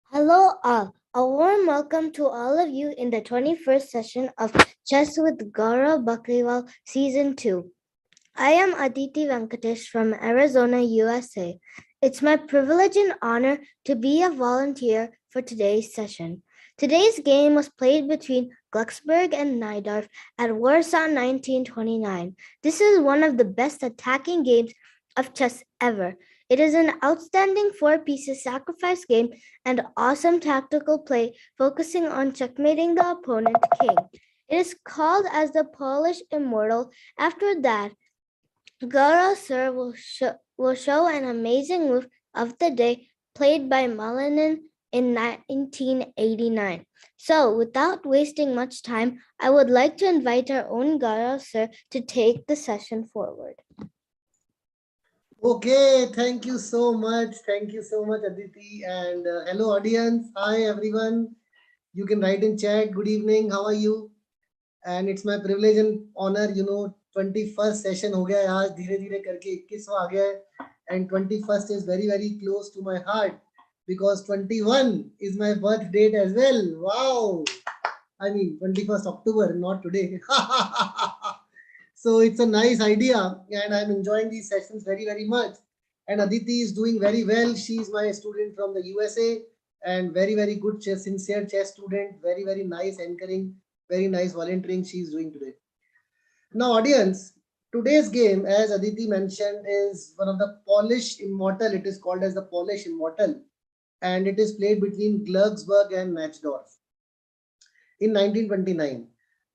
Hello, all. A warm welcome to all of you in the 21st session of Chess with Gaurav Bakliwal Season 2. I am Aditi Venkatesh from Arizona, USA. It's my privilege and honor to be a volunteer for today's session. Today's game was played between Glucksberg and Najdorf at Warsaw 1929. This is one of the best attacking games of chess ever. It is an outstanding four-pieces sacrifice game and awesome tactical play focusing on checkmating the opponent king. It is called as the Polish Immortal. After that, Gaurav sir will show an amazing move of the day played by Malinin in 1989. So, without wasting much time, I would like to invite our own Gaurav sir to take the session forward. Okay, thank you so much. Thank you so much, Aditi. And hello, audience. Hi, everyone. You can write in chat. Good evening. How are you? And it's my privilege and honor, 21st session हो गया है आज धीरे धीरे करके 21वां आ गया है and 21st is very very close to my heart because 21 is my birth date as well. Wow. I mean 21st October, not today. So it's a nice idea, and I'm enjoying these sessions very, very much. And Aditi is doing very well. She's my student from the USA and very, very good chess, sincere chess student. Very, very nice anchoring, very nice volunteering she's doing today. Now, audience, today's game, as Aditi mentioned, is one of the Polish Immortal. It is called as the Polish Immortal, and it is played between Glucksberg and Nachdorf in 1929.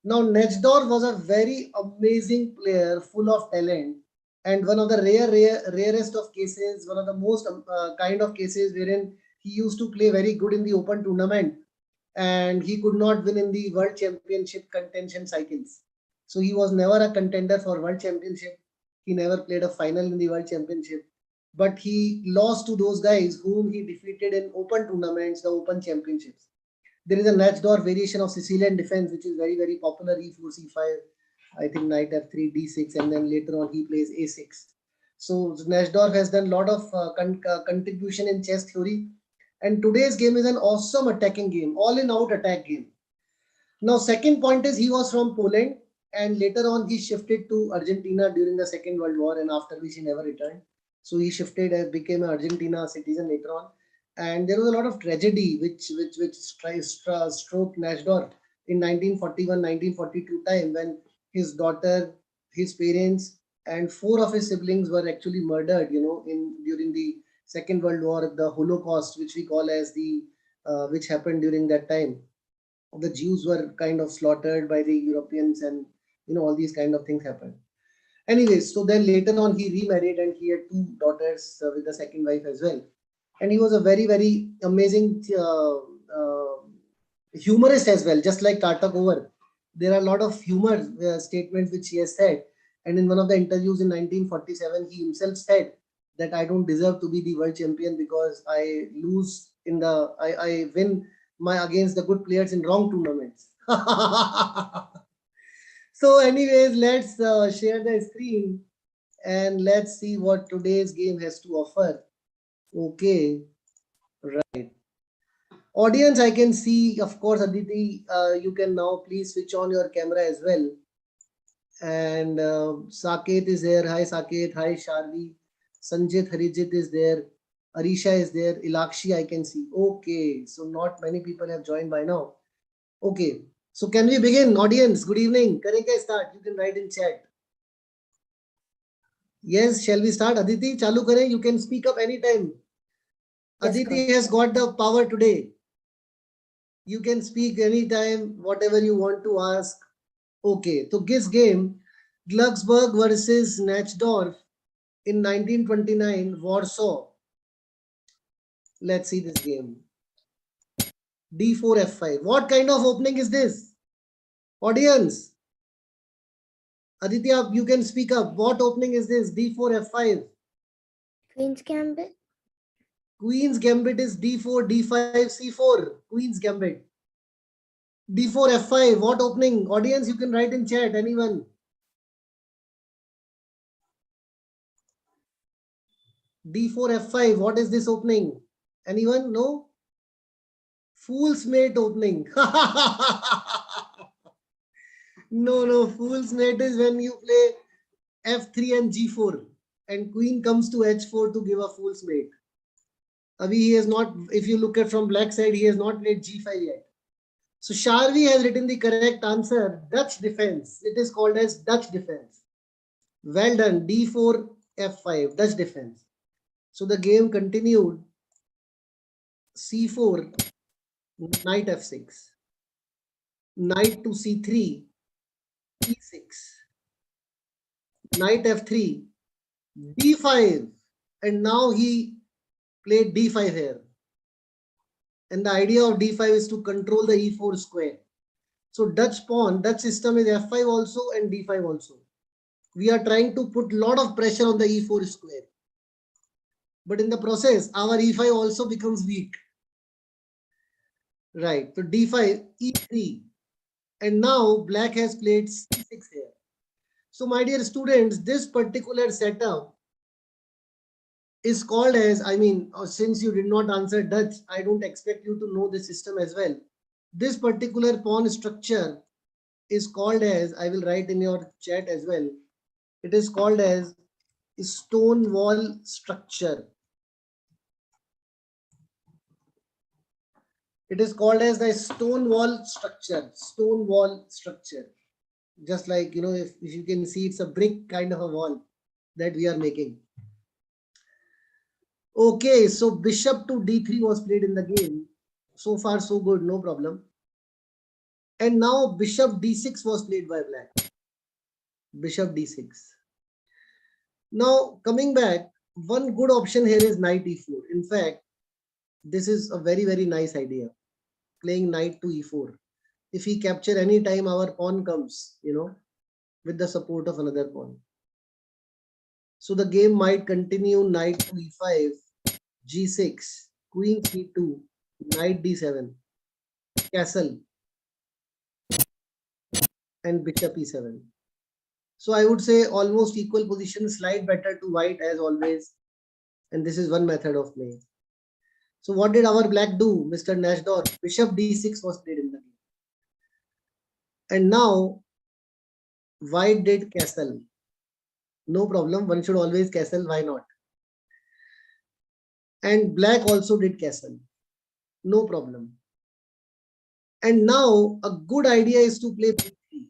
Now, Nechdorf was a very amazing player, full of talent, and one of the rarest of cases, one of the most kind of cases wherein he used to play very good in the open tournament, and he could not win in the world championship contention cycles. So he was never a contender for world championship. He never played a final in the world championship, but he lost to those guys whom he defeated in open tournaments, the open championships. There is a Natchdor variation of Sicilian defense, which is very, very popular. E4, C5, I think knight F3, D6, and then later on he plays A6. So Natchdorf has done a lot of contribution in chess theory. And today's game is an awesome attacking game, all in out attack game. Now, second point is he was from Poland, and later on he shifted to Argentina during the Second World War, and after which he never returned. So he shifted and became an Argentina citizen later on. And there was a lot of tragedy which struck Nashdorf in 1941, 1942 time when his daughter, his parents, and four of his siblings were actually murdered. In during the Second World War, the Holocaust, which we call as the which happened during that time. The Jews were kind of slaughtered by the Europeans, and all these kind of things happened. Anyways, so then later on he remarried and he had two daughters with the second wife as well. And he was a very very amazing humorist as well, just like Tartak Over. There are a lot of humor statements which he has said. And in one of the interviews in 1947, he himself said that I don't deserve to be the world champion because I lose I win my against the good players in wrong tournaments. So, anyways, let's share the screen and let's see what today's game has to offer. Okay, right. Audience, I can see, of course, Aditi, you can now please switch on your camera as well. And Saket is there. Hi, Saket. Hi, Sharvi. Sanjit Harijit is there. Arisha is there. Ilakshi, I can see. Okay, so not many people have joined by now. Okay, so can we begin? Audience, good evening. Kare kya start? You can write in chat. Yes, shall we start? Aditi, chalu kare. You can speak up anytime. Yes, Aditi has got the power today. You can speak anytime, whatever you want to ask. Okay, so this game, Glucksberg versus Nachdorf in 1929, Warsaw. Let's see this game. D4 F5. What kind of opening is this? Audience, Aditya, you can speak up. What opening is this? D4 F5. Queen's Gambit. Queen's Gambit is D4, D5, C4. Queen's Gambit. D4 F5. What opening? Audience, you can write in chat. Anyone? D4 F5. What is this opening? Anyone? No? Fool's mate opening. No, no, fool's mate is when you play f3 and g4 and queen comes to h4 to give a fool's mate. Abhi he has not, if you look at from black side, he has not played g5 yet. So Sharvi has written the correct answer, Dutch defense. It is called as Dutch defense. Well done, d4, f5, Dutch defense. So the game continued, c4, knight f6, knight to c3, e6, knight f3, d5, and now he played d5 here. And the idea of d5 is to control the e4 square. So Dutch pawn, Dutch system is f5 also and d5 also. We are trying to put lot of pressure on the e4 square. But in the process, our e5 also becomes weak. Right, so d5, e3. And now black has played c6 here. So my dear students, this particular setup is called as, since you did not answer Dutch, I don't expect you to know the system as well. This particular pawn structure is called as, I will write in your chat as well. It is called as stone wall structure. It is called as the stone wall structure. Stone wall structure. Just like, if you can see, it's a brick kind of a wall that we are making. Okay, so bishop to d3 was played in the game. So far, so good, no problem. And now bishop d6 was played by black. Bishop d6. Now coming back, one good option here is knight e4. In fact, this is a very, very nice idea. Playing knight to e4. If we capture any time our pawn comes, with the support of another pawn. So the game might continue knight to e5, g6, queen c2, knight d7, castle, and bishop e7. So I would say almost equal position, slide better to white as always. And this is one method of play. So what did our black do, Mr. Nashdor? Bishop d6 was played in the game. And now white did castle. No problem, one should always castle, why not? And black also did castle. No problem. And now a good idea is to play b3.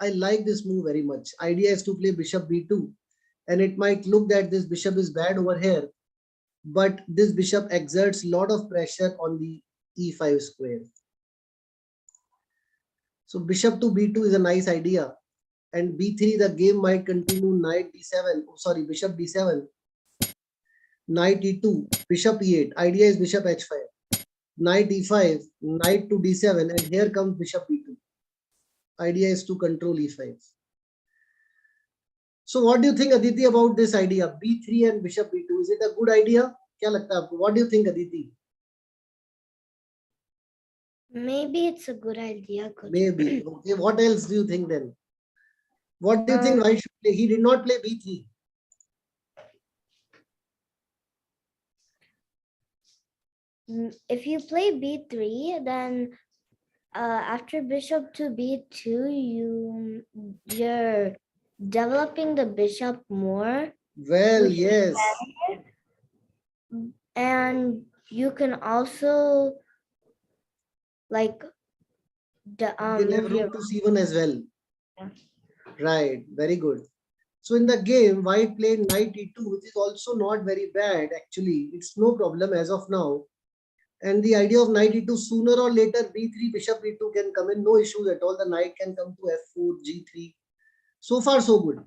I like this move very much. Idea is to play bishop b2. And it might look that this bishop is bad over here, but this bishop exerts a lot of pressure on the e5 square. So bishop to b2 is a nice idea. And b3, the game might continue knight d7. Oh, sorry, bishop d7. Knight e2, bishop e8. Idea is bishop h5. Knight e5, knight to d7, and here comes bishop b2. Idea is to control e5. So what do you think, Aditi, about this idea? b3 and bishop b2. Is it a good idea? Kya lagta hai aapko? What do you think, Aditi? Maybe it's a good idea. Maybe. Okay. What else do you think then? What do you think? Why should play? He did not play b3. If you play b3, then after bishop to b2, you're developing the bishop more. Well, yes. And you can also like You can have rook to c1 as well. Yeah. Right. Very good. So in the game, white played knight e2, which is also not very bad actually. It's no problem as of now. And the idea of knight e2, sooner or later b3, bishop e2 can come in, no issues at all. The knight can come to f4, g3. So far so good.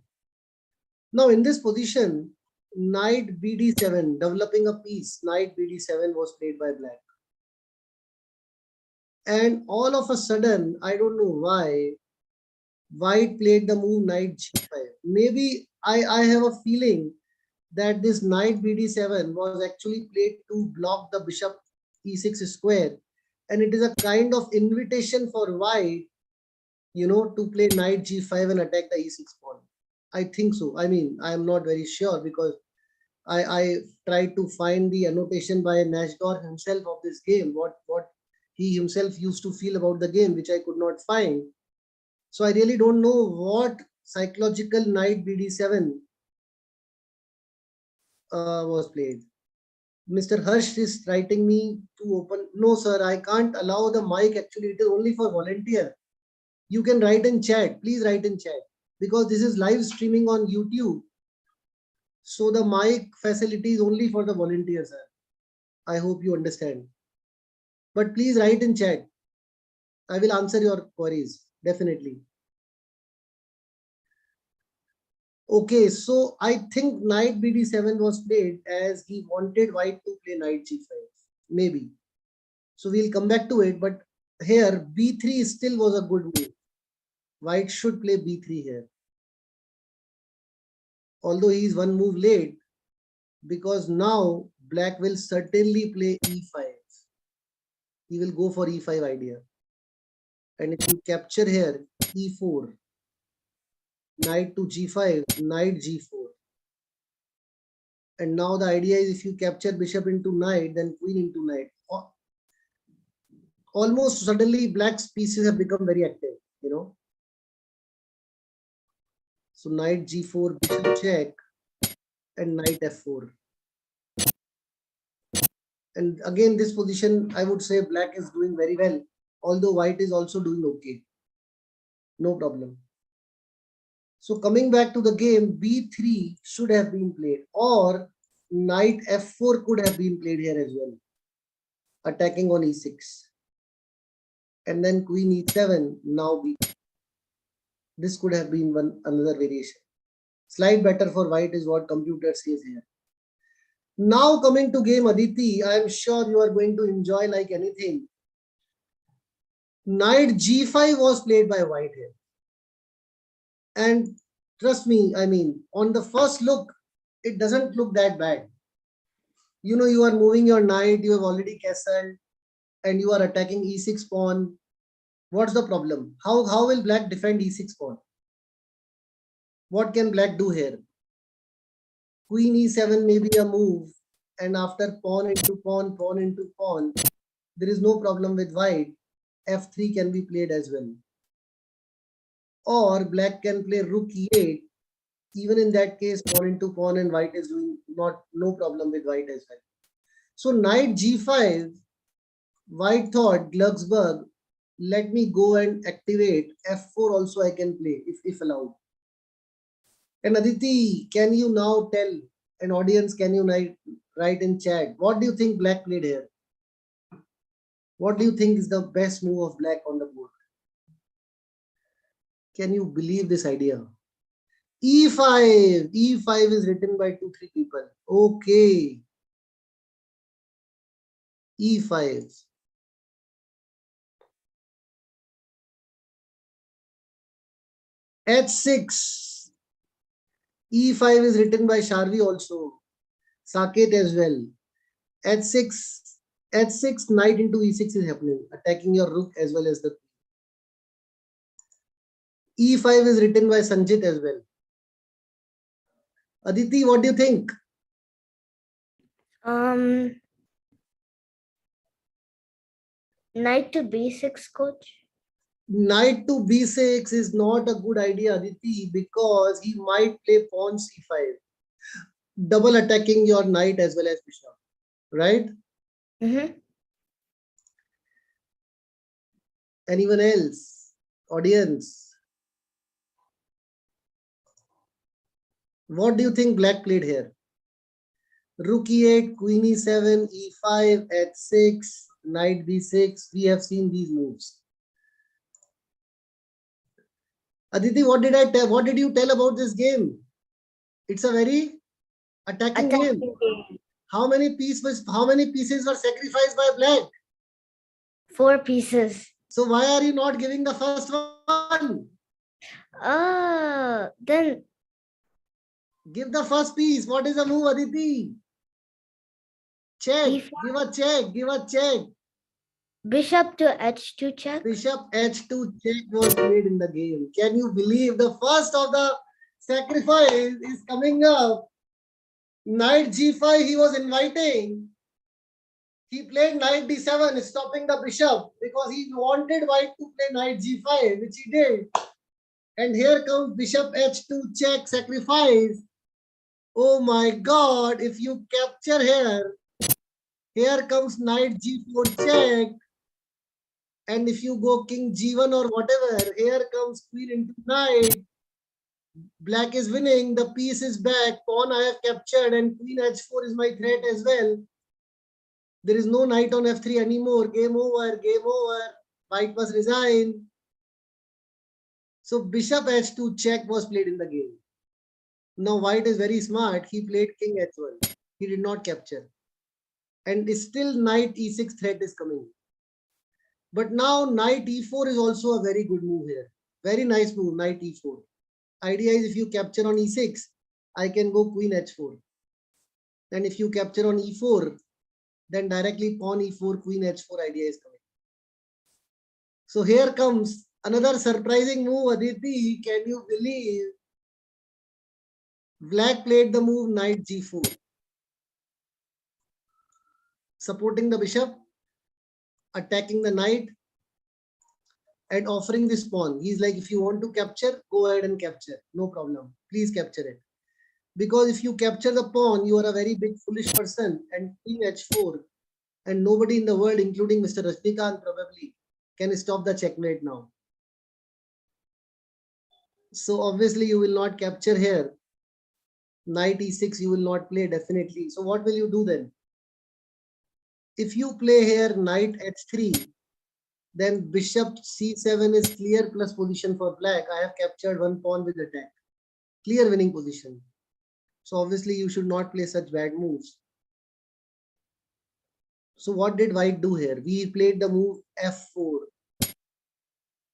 Now in this position, knight bd7, developing a piece, knight bd7 was played by black. And all of a sudden, I don't know why, white played the move knight g5. Maybe I have a feeling that this knight bd7 was actually played to block the bishop e6 square, and it is a kind of invitation for white, to play knight g5 and attack the e6 pawn. I think so. I am not very sure because I tried to find the annotation by Nashdor himself of this game, what he himself used to feel about the game, which I could not find. So I really don't know what psychological knight BD7 was played. Mr. Harsh is writing me to open. No, sir, I can't allow the mic. Actually, it is only for volunteer. You can write in chat. Please write in chat because this is live streaming on YouTube. So the mic facility is only for the volunteers, sir. I hope you understand. But please write in chat. I will answer your queries definitely. Okay, so I think knight BD7 was played as he wanted white to play knight G5. Maybe. So we'll come back to it. But here B3 still was a good move. White should play B3 here. Although he is one move late, because now black will certainly play E5. He will go for E5 idea. And if you capture here E4, knight to G5, knight G4. And now the idea is if you capture bishop into knight, then queen into knight. Almost suddenly black's pieces have become very active, you know. So knight G4, bishop check, and knight F4. And again, this position, I would say black is doing very well, although white is also doing okay. No problem. So coming back to the game, B3 should have been played, or knight F4 could have been played here as well, attacking on E6. And then queen E7, now B. This could have been another variation. Slight better for white is what computer says here. Now coming to game Aditi, I am sure you are going to enjoy like anything. Knight G5 was played by white here. And trust me, I mean, on the first look, it doesn't look that bad. You know, you are moving your knight, you have already castled, and you are attacking E6 pawn. What's the problem? How will black defend E6 pawn? What can black do here? Queen E7 may be a move, and after pawn into pawn, pawn into pawn, there is no problem with white. F3 can be played as well. Or black can play rook E8. Even in that case, pawn into pawn and white is doing no problem with white as well. So knight G5, white thought, Glucksberg, let me go and activate F4 also I can play if allowed. And Aditi, can you now tell an audience, can you write in chat, what do you think black played here? What do you think is the best move of black on the board? Can you believe this idea? E5. E5 is written by 2-3 people. Okay. E5. H6. E5 is written by Sharvi also. Saket as well. H6. H6 knight into E6 is happening, attacking your rook as well as the E5 is written by Sanjit as well. Aditi, what do you think? Knight to B6, coach. Knight to B6 is not a good idea, Aditi, because he might play pawn C5, double attacking your knight as well as bishop, right? Anyone else? Audience? What do you think black played here? Rook E8, Queen E7, E5, H6, Knight B6. We have seen these moves. Aditi, what did I tell? What did you tell about this game? It's a very attacking game. How many pieces were sacrificed by black? 4 pieces. So why are you not giving the first one? Then give the first piece. What is the move, Aditi? Check. Give a check. Give a check. Bishop to H2 check. Bishop H2 check was played in the game. Can you believe the first of the sacrifice is coming up? Knight G5 he was inviting. He played knight d7, stopping the bishop because he wanted white to play knight g5, which he did. And here comes bishop h2 check sacrifice. Oh my god, if you capture here comes knight g4 check. And if you go king g1 or whatever, here comes queen into knight. Black is winning, the piece is back, pawn I have captured, and queen h4 is my threat as well. There is no knight on f3 anymore. Game over, game over. White must resign. So bishop h2 check was played in the game. Now white is very smart. He played king h1. He did not capture. And still knight e6 threat is coming. But now knight e4 is also a very good move here. Very nice move, knight e4. Idea is if you capture on e6, I can go queen h4. And if you capture on e4, then directly pawn e4, queen h4 idea is coming. So here comes another surprising move, Aditi. Can you believe? Black played the move knight g4. Supporting the bishop, attacking the knight, and offering this pawn. He's like, if you want to capture, go ahead and capture. No problem. Please capture it. Because if you capture the pawn, you are a very big foolish person. And queen h4, and nobody in the world, including Mr. Rajnikant probably, can stop the checkmate now. So obviously you will not capture here. Knight e6 you will not play definitely. So what will you do then? If you play here knight h3, then bishop c7 is clear plus position for black. I have captured one pawn with attack. Clear winning position. So obviously you should not play such bad moves. So what did white do here? We played the move f4.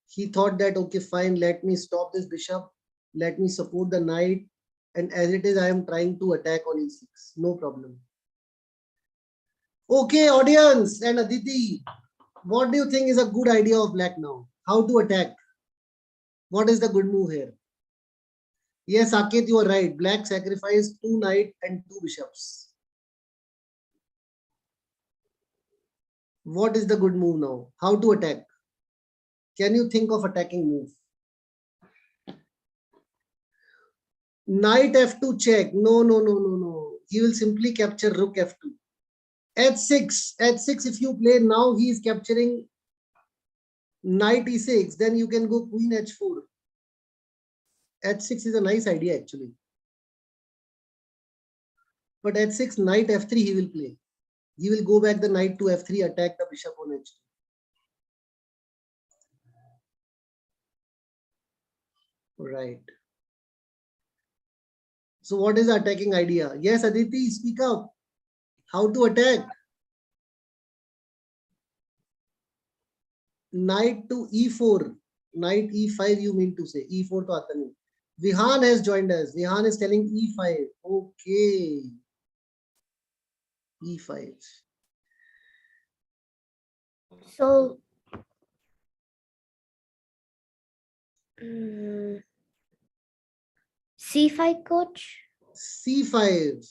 He thought that, okay, fine, let me stop this bishop. Let me support the knight. And as it is, I am trying to attack on e6. No problem. Okay, audience and Aditi, what do you think is a good idea of black now? How to attack? What is the good move here? Yes, Saket, you are right. Black sacrificed 2 knights and 2 bishops. What is the good move now? How to attack? Can you think of attacking move? Knight f2 check. No, no, no, no, no. He will simply capture rook f2. h6, if you play now, he is capturing knight e6, then you can go queen h4. h6 is a nice idea actually. But h6, knight f3 he will play. He will go back the knight to f3, attack the bishop on h2. Right. So what is the attacking idea? Yes, Aditi, speak up. How to attack? Knight to e4. Knight e5 you mean to say. e4 to Atani. Vihan has joined us. Vihan is telling e5. Okay. e5. So, C5, coach? c5.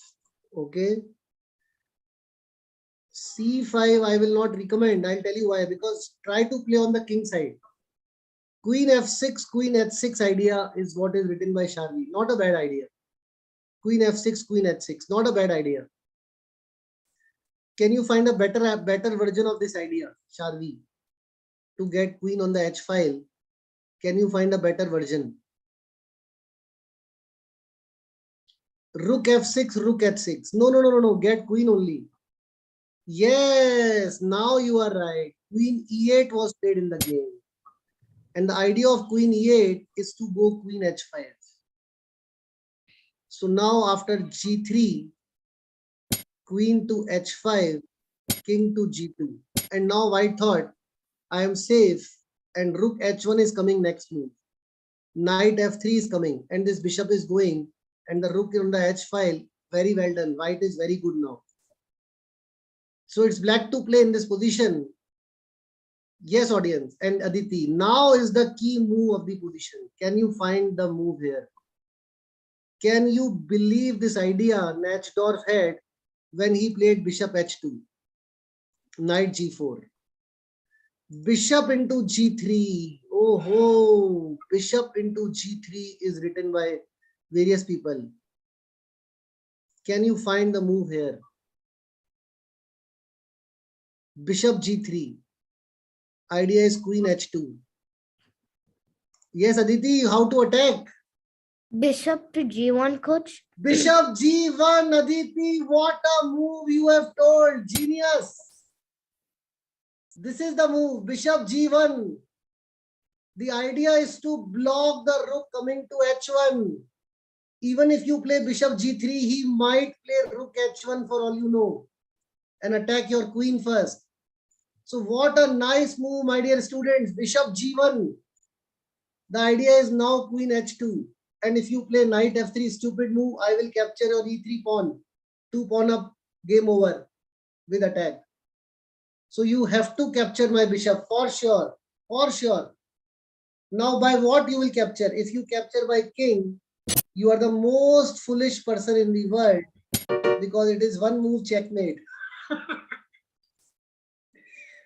Okay. c5 I will not recommend. I'll tell you why. Because try to play on the king side. Queen f6, queen h6 idea is what is written by Sharvi. Not a bad idea. Queen f6, queen h6. Not a bad idea. Can you find a better version of this idea, Sharvi? To get queen on the h file, can you find a better version? Rook f6, rook h6. No, no, no, no, no. Get queen only. Yes, now you are right. Queen e8 was played in the game. And the idea of queen e8 is to go queen h5. So now after g3, queen to h5, king to g2. And now white thought, I am safe and rook h1 is coming next move. Knight f3 is coming and this bishop is going and the rook on the h file. Very well done. White is very good now. So it's black to play in this position. Yes, audience and Aditi. Now is the key move of the position. Can you find the move here? Can you believe this idea Nachdorf had when he played bishop h2? Knight g4. Bishop into g3. Oh ho! Bishop into g3 is written by various people. Can you find the move here? Bishop g3. Idea is queen h2. Yes, Aditi, how to attack? Bishop to g1, coach. Bishop g1, Aditi, what a move you have told. Genius. This is the move, Bishop g1. The idea is to block the rook coming to h1. Even if you play Bishop g3, he might play Rook h1 for all you know and attack your queen first. So what a nice move, my dear students. Bishop g1. The idea is now Queen h2. And if you play Knight f3, stupid move, I will capture your e3 pawn. 2 pawn up, game over with attack. So you have to capture my bishop for sure. For sure. Now by what you will capture? If you capture by king, you are the most foolish person in the world because it is one move checkmate.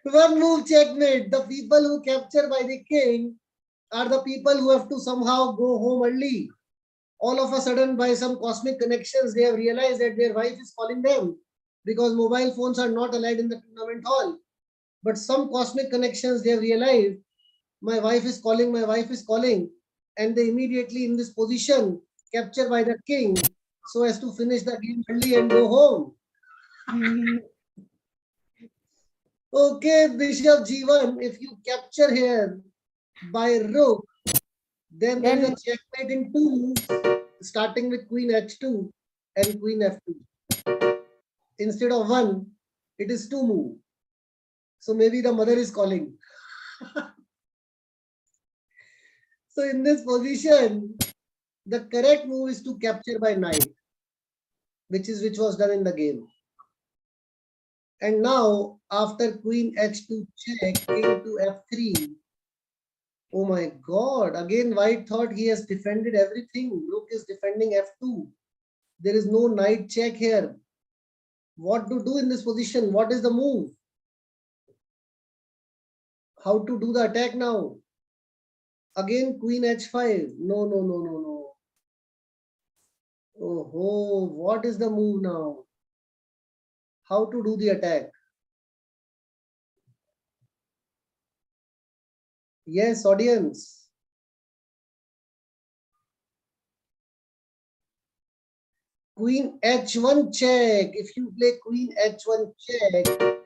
One move checkmate. The people who capture by the king are the people who have to somehow go home early. All of a sudden, by some cosmic connections, they have realized that their wife is calling them because mobile phones are not allowed in the tournament hall. But some cosmic connections, they have realized my wife is calling, and they immediately in this position capture by the king so as to finish the game early and go home. Okay, Bishop G1, if you capture here by rook, then there is a checkmate in 2 moves, starting with Queen h2 and Queen f2. Instead of 1, it is 2 move. So maybe the mother is calling. So in this position, the correct move is to capture by knight, which was done in the game. And now, after Queen h2 check, king to f3. Oh my God, again white thought he has defended everything. Rook is defending f2. There is no knight check here. What to do in this position? What is the move? How to do the attack now? Again Queen h5. No, no, no, no, no. Oh, what is the move now? How to do the attack? Yes, audience. Queen h1 check. If you play Queen h1 check,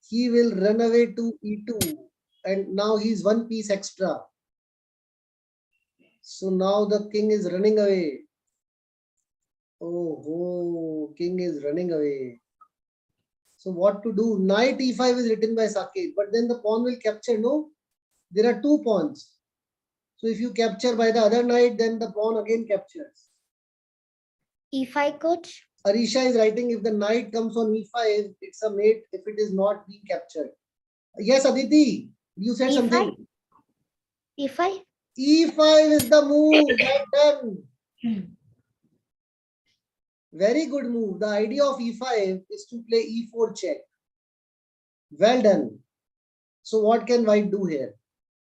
he will run away to e2. And now he's 1 piece extra. So now the king is running away. Oh, king is running away. So what to do? Knight e5 is written by Saket, but then the pawn will capture, no? There are 2 pawns. So if you capture by the other knight, then the pawn again captures. E5, coach. Arisha is writing, if the knight comes on e5, it's a mate if it is not being captured. Yes, Aditi, you said E5? something. E5? E5 is the move. Well done. Very good move. The idea of e5 is to play e4 check. Well done. So what can white do here?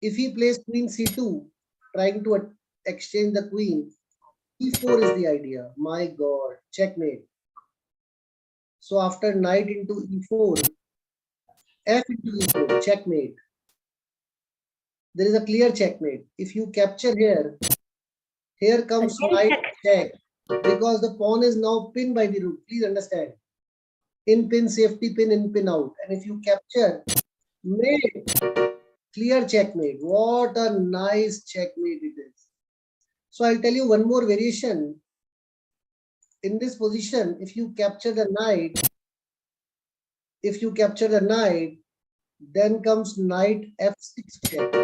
If he plays queen c2, trying to exchange the queen, e4 is the idea. My God, checkmate. So after knight into e4, f into e4, checkmate. There is a clear checkmate. If you capture here, here comes knight check because the pawn is now pinned by the rook. Please understand. In pin, safety pin, in pin out. And if you capture, mate, clear checkmate. What a nice checkmate it is. So I'll tell you one more variation. In this position, if you capture the knight, then comes knight f6 check.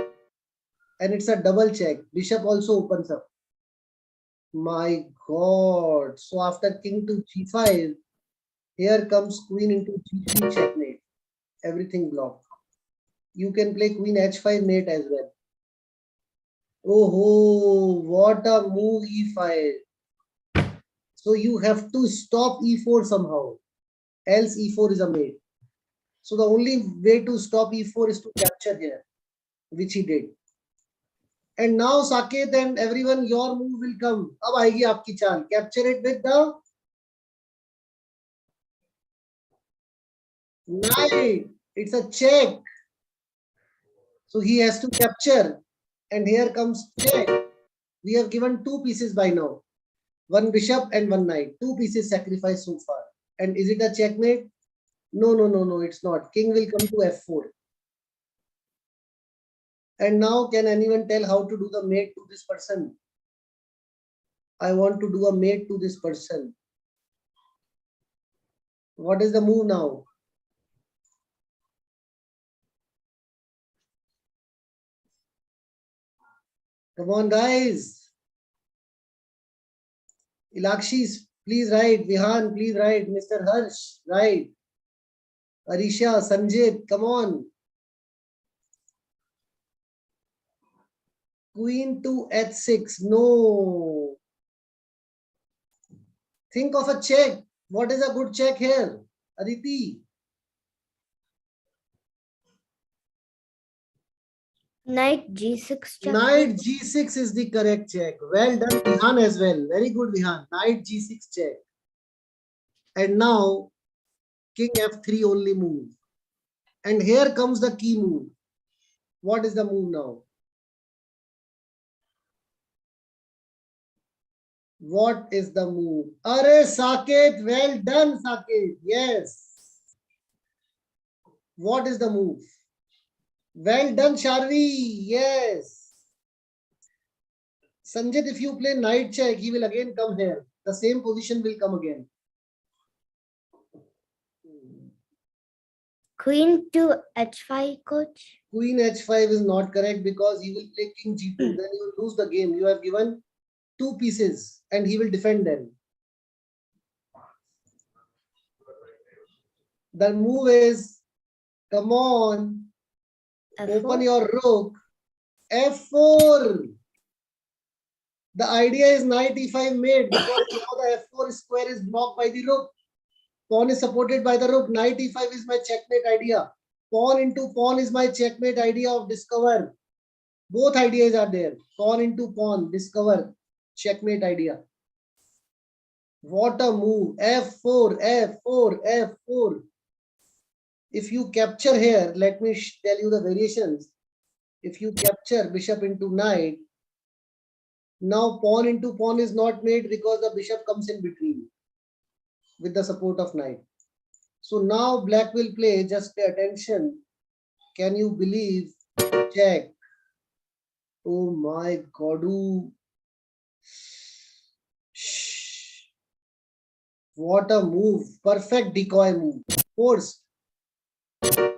And it's a double check. Bishop also opens up. My God. So after king to g5, here comes queen into g3 checkmate. Everything blocked. You can play queen h5 mate as well. Oh, what a move e5. So you have to stop e4 somehow. Else e4 is a mate. So the only way to stop e4 is to capture here, which he did. And now Saket and everyone, your move will come. अब आएगी आपकी चाल. Capture it with the knight. It's a check. So he has to capture. And here comes check. We have given two pieces by now. One bishop and one knight. Two pieces sacrificed so far. And is it a checkmate? No, no, no, no, it's not. King will come to f4. And now can anyone tell how to do the mate to this person? I want to do a mate to this person. What is the move now? Come on, guys. Ilakshi, please write. Vihan, please write. Mr. Harsh, write. Arisha, Sanjit, come on. Queen to h6. No. Think of a check. What is a good check here? Aditi. Knight g6 check. Knight g6 is the correct check. Well done, Vihan as well. Very good, Vihan. Knight g6 check. And now, king f3 only move. And here comes the key move. What is the move now? What is the move? Arey Saket, well done, Saket. Yes. What is the move? Well done, Sharvi. Yes. Sanjit, if you play knight check, he will again come here. The same position will come again. Queen to h5, coach. Queen h5 is not correct because he will play king g2. Then you will lose the game. You have given two pieces and he will defend them. The move is, come on, f4. open your rook, f4. The idea is knight e5 mate because now the f4 square is blocked by the rook. Pawn is supported by the rook. Knight e5 is my checkmate idea. Pawn into pawn is my checkmate idea of discover. Both ideas are there. Pawn into pawn, discover, checkmate idea. What a move. f4, f4, f4. If you capture here, let me tell you the variations. If you capture bishop into knight, now pawn into pawn is not made because the bishop comes in between with the support of knight. So now black will play, just pay attention. Can you believe? Check. Oh my God. What a move. Perfect decoy move. Forced.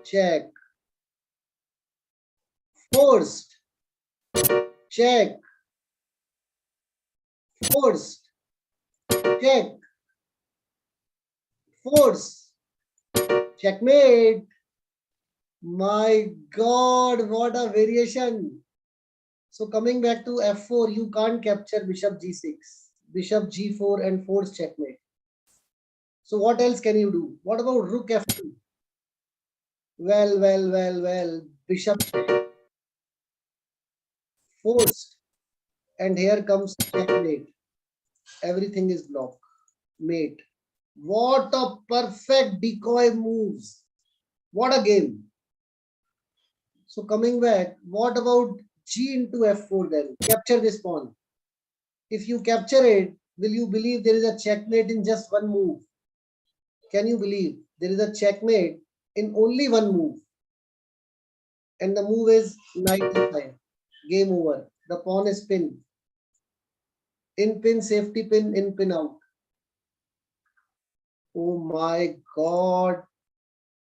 Check. Forced. Check. Forced. Check. Force. Checkmate. My God, what a variation. So coming back to f4, you can't capture bishop g6, bishop g4 and force checkmate. So what else can you do? What about rook f2? Well, bishop forced. And here comes checkmate. Everything is blocked. Mate. What a perfect decoy moves. What a game. So coming back, what about g into f4 then? Capture this pawn. If you capture it, will you believe there is a checkmate in just one move? Can you believe there is a checkmate in only one move? And the move is knight e5. Game over. The pawn is pinned. In pin, safety pin, in pin out. Oh my God.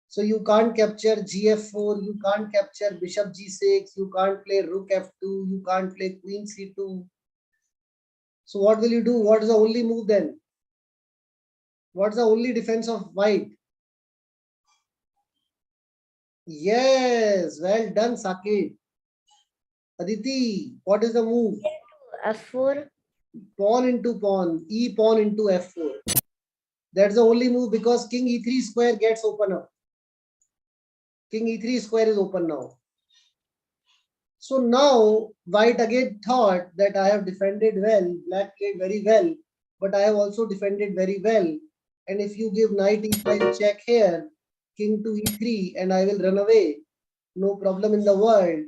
So you can't capture gf4, you can't capture bishop g6, you can't play rook f2, you can't play queen c2. So what will you do? What is the only move then? What's the only defense of white? Yes, well done, Saket. Aditi, what is the move? f4. Pawn into pawn, e pawn into f4. That's the only move because king e3 square gets open up. King e3 square is open now. So now white again thought that I have defended well, black played very well, but I have also defended very well. And if you give knight e5 check here, king to e3, and I will run away, no problem in the world.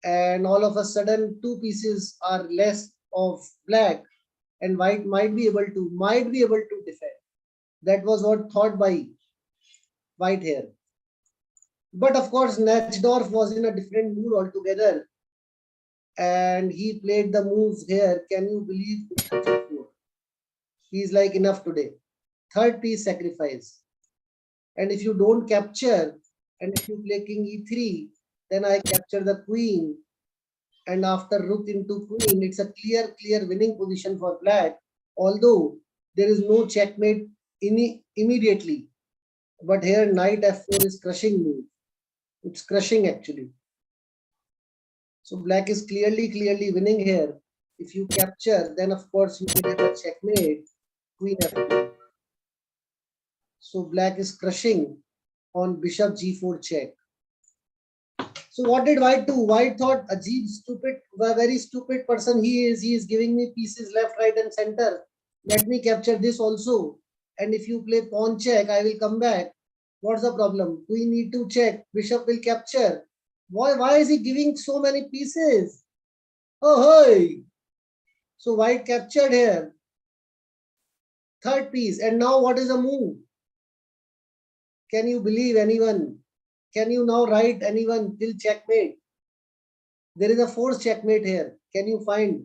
And all of a sudden, two pieces are less of black, and white might be able to defend. That was what thought by white here. But of course, Nachdorf was in a different mood altogether, and he played the moves here. Can you believe Bishop G4? He's like enough today. Third piece sacrifice. And if you don't capture, and if you play king e3, then I capture the queen. And after rook into queen, it's a clear winning position for black. Although there is no checkmate immediately. But here knight f4 is crushing move. It's crushing actually. So black is clearly winning here. If you capture, then of course you will get a checkmate, queen f2. So black is crushing on bishop g4 check. So what did white do? White thought, Ajib, stupid, a very stupid person he is. He is giving me pieces left, right, and center. Let me capture this also. And if you play pawn check, I will come back. What's the problem? Queen e2 check. Bishop will capture. Why is he giving so many pieces? Oh, hey! So white captured here. Third piece. And now what is the move? Can you believe anyone? Can you now write anyone till checkmate? There is a forced checkmate here. Can you find?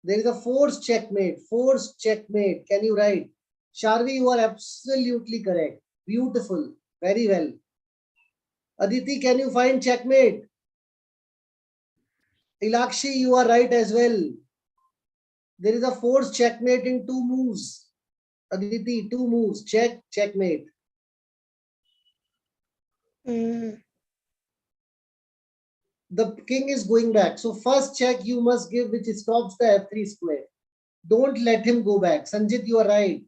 There is a forced checkmate. Forced checkmate. Can you write? Sharvi, you are absolutely correct. Beautiful. Very well. Aditi, can you find checkmate? Ilakshi, you are right as well. There is a forced checkmate in two moves. Aditi, two moves. Check, checkmate. The king is going back. So first check you must give, which stops the f3 square. Don't let him go back. Sanjit, you are right.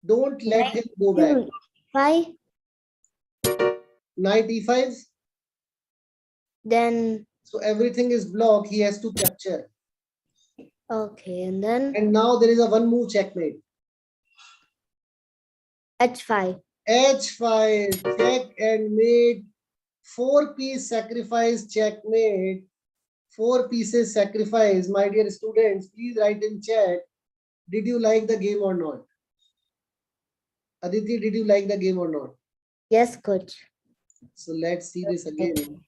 Don't let him go back. Five. Knight e5. Then. So everything is blocked. He has to capture. Okay, and then. And now there is a one move checkmate. h5. h5. Check and mate. 4-piece sacrifice checkmate. 4 pieces sacrifice. My dear students, please write in chat. Did you like the game or not? Aditi, did you like the game or not? Yes, coach. So let's see this again.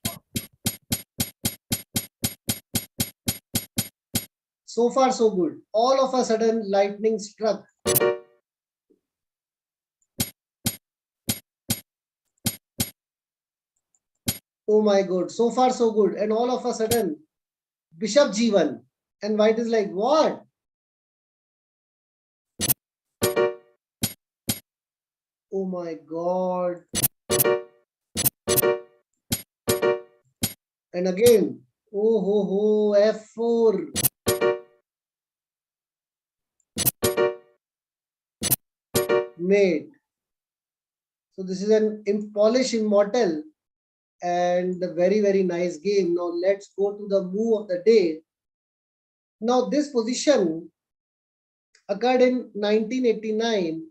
So far, so good. All of a sudden, lightning struck. Oh my God. So far, so good. And all of a sudden, Bishop G1. And white is like, what? Oh my God. And again, oh ho ho, F4. Mate. So this is an Polish Immortal and a very nice game. Now let's go to the move of the day. Now this position occurred in 1989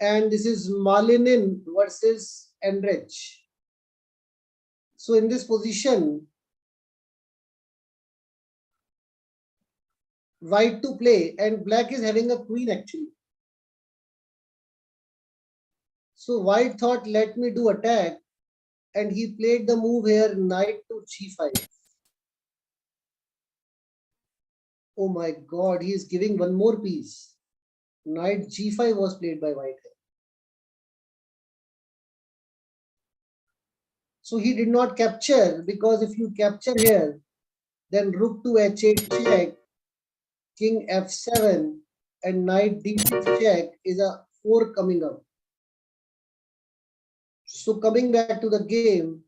and this is Malinin versus Enrich. So in this position, white to play and black is having a queen actually. So white thought, let me do attack, and he played the move here, knight to g5. Oh my God, he is giving one more piece. Knight g5 was played by white here. So he did not capture, because if you capture here, then rook to h8 check, king f7, and knight d6 check is a 4 coming up. So coming back to the game,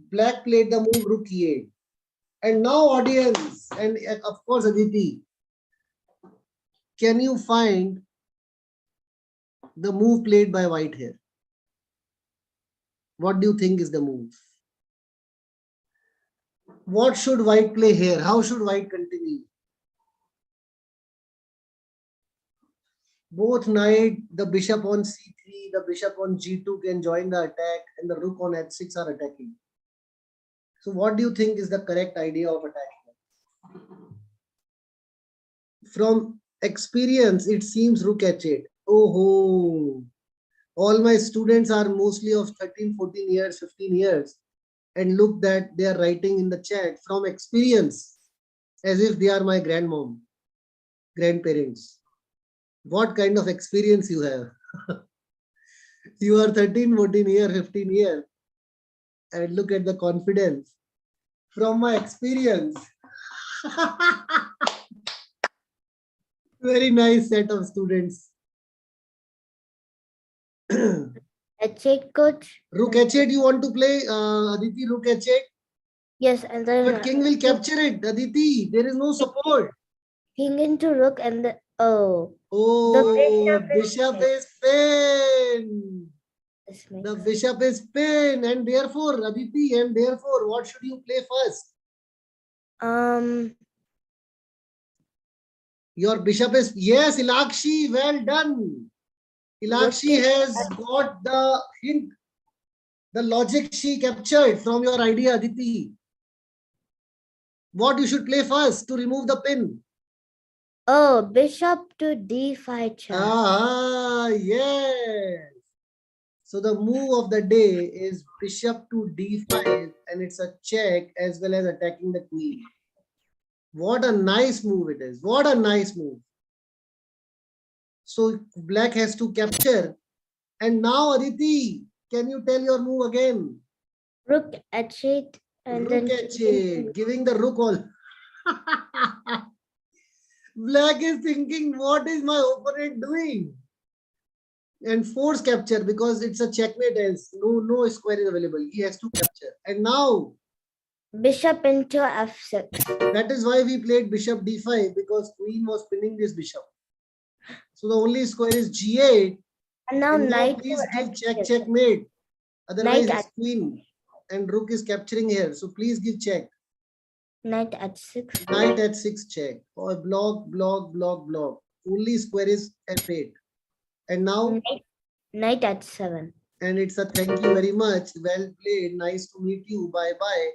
black played the move rook e8. And now audience, and of course Aditi, can you find the move played by white here? What do you think is the move? What should white play here? How should white continue? Both knight, the bishop on c3, the bishop on g2 can join the attack, and the rook on h6 are attacking. So what do you think is the correct idea of attack? From experience, it seems rook h8. Oh, all my students are mostly of 13, 14 years, 15 years. And look that they are writing in the chat from experience, as if they are my grandmom, grandparents. What kind of experience you have? You are 13, 14 year, 15 year, and look at the confidence. From my experience. Very nice set of students. H8, coach. Rook h8, you want to play, Aditi, rook h8? Yes, and then But king will capture it, Aditi. There is no support. king into rook, and the Oh, bishop is pinned. The bishop is pinned, and therefore, Aditi, and therefore, what should you play first? Your bishop is, yes, Ilakshi, well done. Ilakshi has got the hint, the logic she captured from your idea, Aditi. What you should play first to remove the pin? Oh, bishop to d5 check. Ah, yes. So the move of the day is bishop to d5, and it's a check as well as attacking the queen. What a nice move it is. What a nice move. So black has to capture. And now, Aditi, can you tell your move again? Rook h8 and rook then h8, giving the rook all. Black is thinking, what is my opponent doing? And force capture, because it's a checkmate, else no square is available. He has to capture. And now bishop into f6. That is why we played bishop d5, because queen was pinning this bishop. So the only square is g8. And now knight please to give check, f6. checkmate. Otherwise, Knight it's queen and rook is capturing here. So please give check. Knight h6. Knight h6 check. Or block, block, block, block. Only square is f8. And now? Knight h7. And it's a thank you very much. Well played. Nice to meet you. Bye-bye.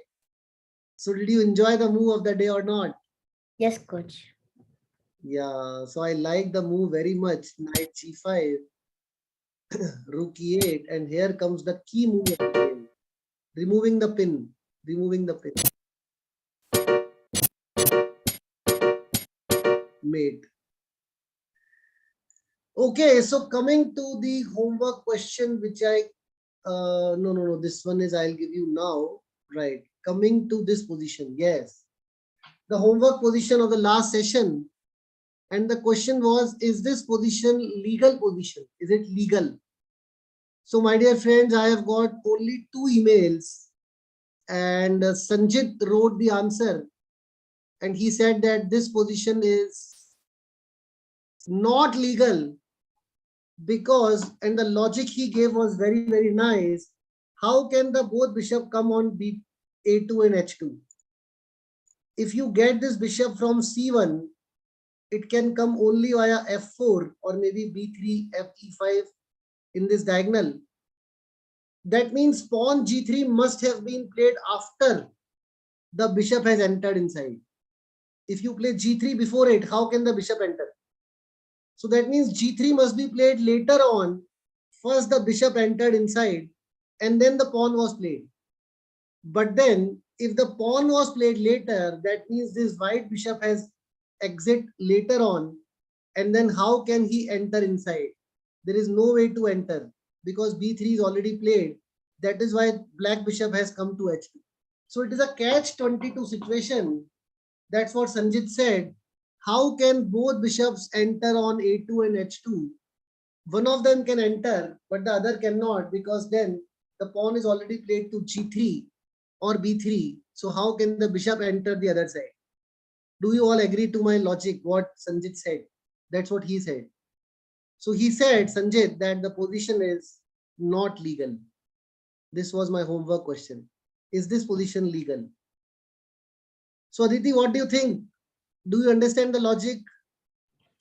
So did you enjoy the move of the day or not? Yes, coach. Yeah, so I like the move very much. Knight c5, rook e8, and here comes the key move of the game. Removing the pin. Removing the pin. Mate. Okay, so coming to the homework question, which I no, this one is I'll give you now. Right. Coming to this position. Yes. The homework position of the last session. And the question was, is this position legal position? Is it legal? So my dear friends, I have got only 2 emails, and Sanjit wrote the answer, and he said that this position is not legal because, and the logic he gave was very, very nice. How can the both bishop come on a2 and h2? If you get this bishop from c1, it can come only via f4 or maybe b3, fe5 in this diagonal. That means pawn g3 must have been played after the bishop has entered inside. If you play g3 before it, how can the bishop enter? So that means g3 must be played later on. First the bishop entered inside and then the pawn was played. But then if the pawn was played later, that means this white bishop has exit later on, and then how can he enter inside? There is no way to enter because b3 is already played. That is why black bishop has come to h2. So it is a catch-22 situation. That's what Sanjit said. How can both bishops enter on a2 and h2? One of them can enter, but the other cannot, because then the pawn is already played to g3 or b3. So how can the bishop enter the other side? Do you all agree to my logic, what Sanjit said? That's what he said. So he said, Sanjit, that the position is not legal. This was my homework question. Is this position legal? So Aditi, what do you think? Do you understand the logic?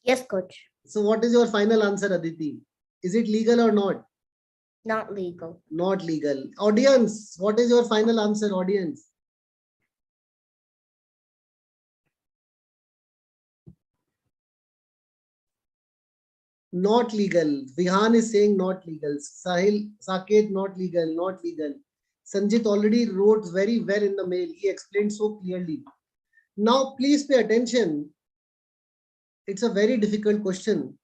Yes, coach. So what is your final answer, Aditi? Is it legal or not? Not legal. Not legal. Audience, what is your final answer, audience? Not legal. Vihan is saying not legal. Sahil, Saket, not legal, not legal. Sanjit already wrote very well in the mail. He explained so clearly. Now, please pay attention. It's a very difficult question.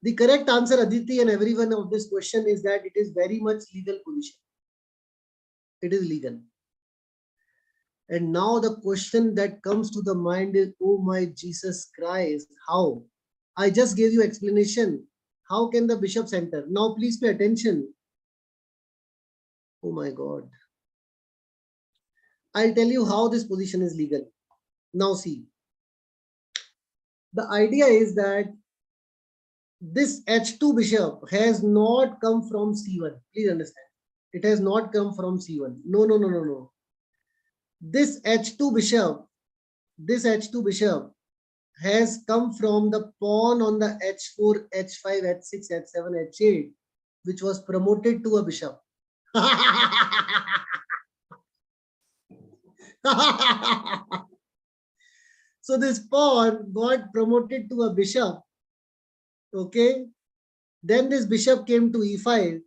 The correct answer, Aditi, and everyone of this question is that it is very much legal position. It is legal. And now the question that comes to the mind is, oh my Jesus Christ, how? I just gave you explanation. How can the bishops enter? Now please pay attention. Oh my God. I'll tell you how this position is legal. Now see. The idea is that this H2 bishop has not come from C1. Please understand. It has not come from C1. No, no, no, no, no. This H2 bishop, this H2 bishop has come from the pawn on the H4, H5, H6, H7, H8, which was promoted to a bishop. So this pawn got promoted to a bishop. Okay. Then this bishop came to E5.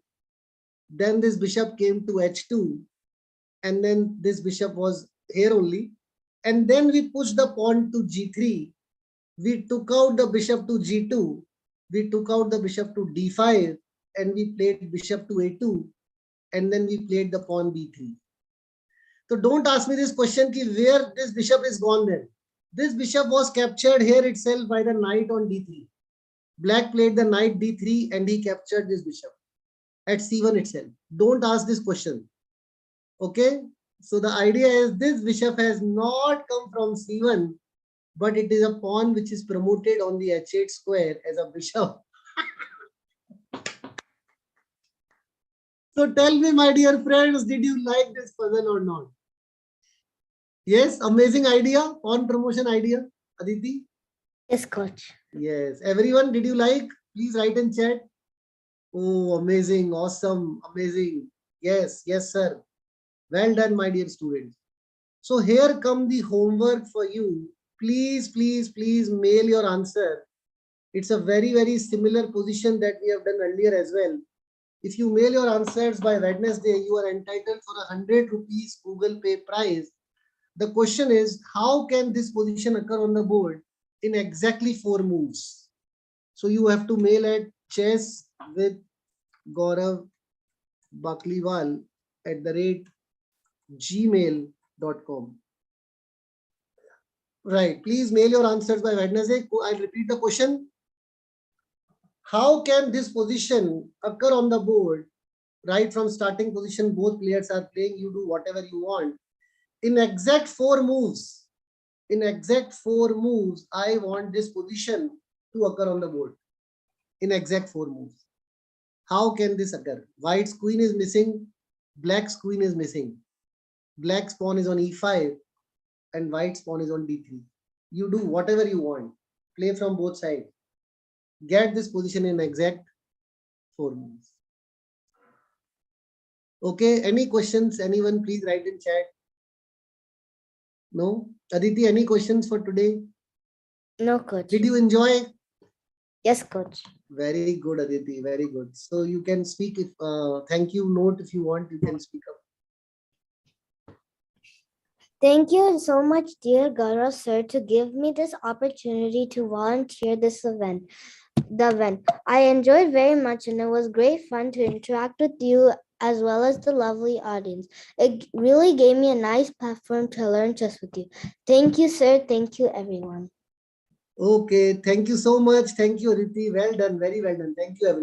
Then this bishop came to H2. And then this bishop was here only. And then we pushed the pawn to G3. We took out the bishop to G2. We took out the bishop to D5. And we played bishop to A2. And then we played the pawn B3. So don't ask me this question ki where this bishop is gone then. This bishop was captured here itself by the knight on D3. Black played the knight D3 and he captured this bishop at C1 itself. Don't ask this question. Okay. So the idea is this bishop has not come from C1, but it is a pawn which is promoted on the H8 square as a bishop. So tell me, my dear friends, did you like this puzzle or not? Yes, amazing idea, pawn promotion idea, Aditi. Yes, coach. Yes, everyone, did you like? Please write in chat. Oh, amazing, awesome, amazing. Yes, yes, sir. Well done, my dear students. So here come the homework for you. Please, please, please mail your answer. It's a very, very similar position that we have done earlier as well. If you mail your answers by Wednesday, you are entitled for ₹100 Google Pay prize. The question is, how can this position occur on the board in exactly 4 moves? So you have to mail at chess with Gaurav Bakliwal @gmail.com. Right. Please mail your answers by Wednesday. I'll repeat the question. How can this position occur on the board? Right from starting position, both players are playing. You do whatever you want. In exact 4 moves. In exact 4 moves, I want this position to occur on the board. In exact 4 moves. How can this occur? White's queen is missing. Black's queen is missing. Black's pawn is on E5 and white's pawn is on D3. You do whatever you want. Play from both sides. Get this position in exact 4 moves. Okay, any questions? Anyone, please write in chat. No? Aditi, any questions for today? No, coach. Did you enjoy? Yes, coach. Very good, Aditi. Very good. So you can speak if thank you note if you want, you can speak up. Thank you so much, dear Gaurav sir, to give me this opportunity to volunteer this event. I enjoyed very much, and it was great fun to interact with you as well as the lovely audience. It really gave me a nice platform to learn chess with you. Thank you, sir. Thank you, everyone. Okay, thank you so much. Thank you, Aditi. Well done, very well done. Thank you, everyone.